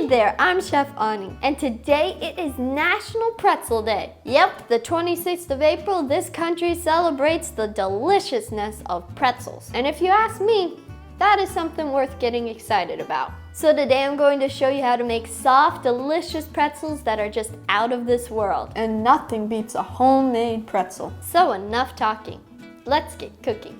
Hey there, I'm Chef Ani, and today it is National Pretzel Day. Yep, the 26th of April, this country celebrates the deliciousness of pretzels. And if you ask me, that is something worth getting excited about. So today I'm going to show you how to make soft, delicious pretzels that are just out of this world. And nothing beats a homemade pretzel. So enough talking. Let's get cooking.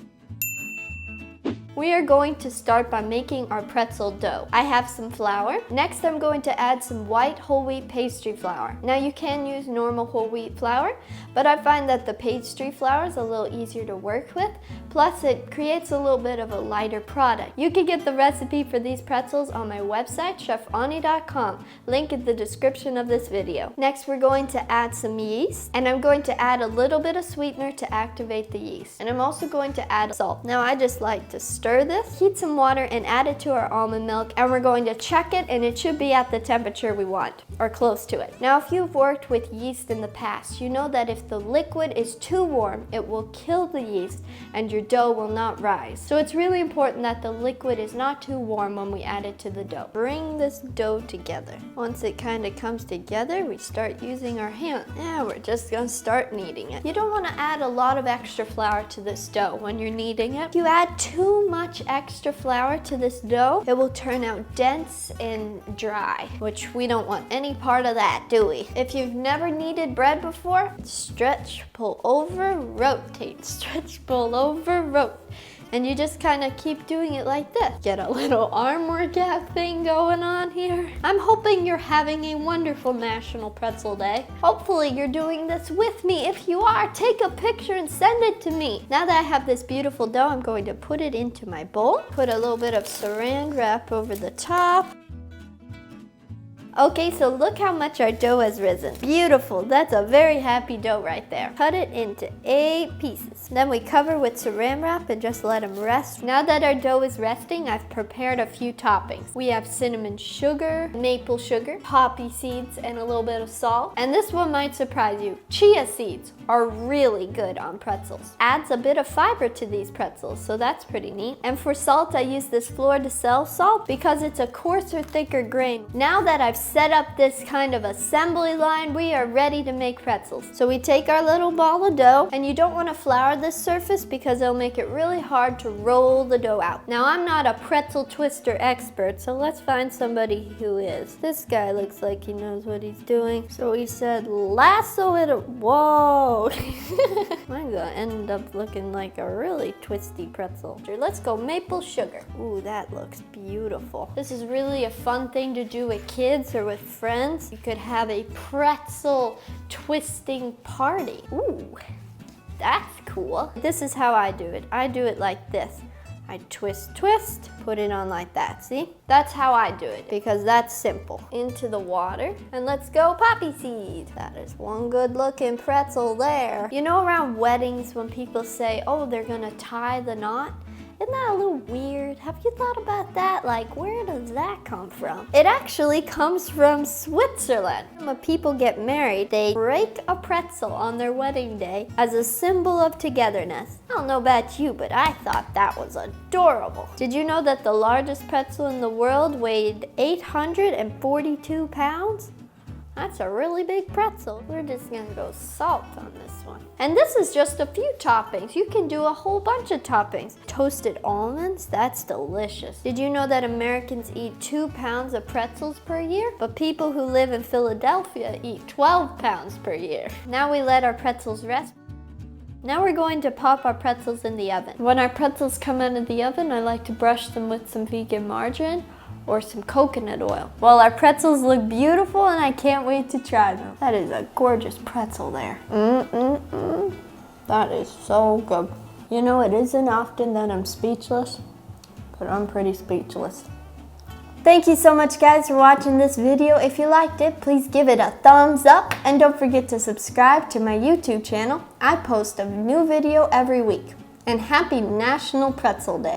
We are going to start by making our pretzel dough. I have some flour. Next, I'm going to add some white whole wheat pastry flour. Now you can use normal whole wheat flour, but I find that the pastry flour is a little easier to work with. Plus, it creates a little bit of a lighter product. You can get the recipe for these pretzels on my website, chefani.com. Link in the description of this video. Next, we're going to add some yeast, and I'm going to add a little bit of sweetener to activate the yeast. And I'm also going to add salt. Now, I just like to stir this, heat some water, and add it to our almond milk, and we're going to check it, and it should be at the temperature we want, or close to it. Now, if you've worked with yeast in the past, you know that if the liquid is too warm, it will kill the yeast, and your dough will not rise. So it's really important that the liquid is not too warm when we add it to the dough. Bring this dough together. Once it kind of comes together, we start using our hand. Yeah, we're just gonna start kneading it. You don't want to add a lot of extra flour to this dough when you're kneading it. If you add too much extra flour to this dough, it will turn out dense and dry, which we don't want any part of that, do we? If you've never kneaded bread before, stretch, pull over, rotate, stretch, pull over, rotate. And you just kind of keep doing it like this. Get a little arm workout thing going on here. I'm hoping you're having a wonderful National Pretzel Day. Hopefully you're doing this with me. If you are, take a picture and send it to me. Now that I have this beautiful dough, I'm going to put it into my bowl. Put a little bit of saran wrap over the top. Okay, so look how much our dough has risen. Beautiful, that's a very happy dough right there. Cut it into 8 pieces. Then we cover with saran wrap and just let them rest. Now that our dough is resting, I've prepared a few toppings. We have cinnamon sugar, maple sugar, poppy seeds, and a little bit of salt. And this one might surprise you. Chia seeds are really good on pretzels. Adds a bit of fiber to these pretzels, so that's pretty neat. And for salt, I use this fleur de sel salt because it's a coarser, thicker grain. Now that I've set up this kind of assembly line, we are ready to make pretzels. So we take our little ball of dough, and you don't want to flour this surface because it'll make it really hard to roll the dough out. Now, I'm not a pretzel twister expert, so let's find somebody who is. This guy looks like he knows what he's doing. So he said, lasso it, whoa. I'm gonna end up looking like a really twisty pretzel. Let's go maple sugar. Ooh, that looks beautiful. This is really a fun thing to do with kids or with friends. You could have a pretzel twisting party. Ooh, that's cool. This is how I do it. I do it like this. I twist, twist, put it on like that, see? That's how I do it, because that's simple. Into the water, and let's go poppy seed. That is one good looking pretzel there. You know, around weddings when people say, oh, they're gonna tie the knot? Isn't that a little weird? Have you thought about that? Like, where does that come from? It actually comes from Switzerland. When people get married, they break a pretzel on their wedding day as a symbol of togetherness. I don't know about you, but I thought that was adorable. Did you know that the largest pretzel in the world weighed 842 pounds? That's a really big pretzel. We're just gonna go salt on this one. And this is just a few toppings. You can do a whole bunch of toppings. Toasted almonds, that's delicious. Did you know that Americans eat 2 pounds of pretzels per year? But people who live in Philadelphia eat 12 pounds per year. Now we let our pretzels rest. Now we're going to pop our pretzels in the oven. When our pretzels come out of the oven, I like to brush them with some vegan margarine or some coconut oil. Well, our pretzels look beautiful and I can't wait to try them. That is a gorgeous pretzel there. That is so good. You know, it isn't often that I'm speechless, but I'm pretty speechless. Thank you so much, guys, for watching this video. If you liked it, please give it a thumbs up and don't forget to subscribe to my YouTube channel. I post a new video every week. And happy National Pretzel Day.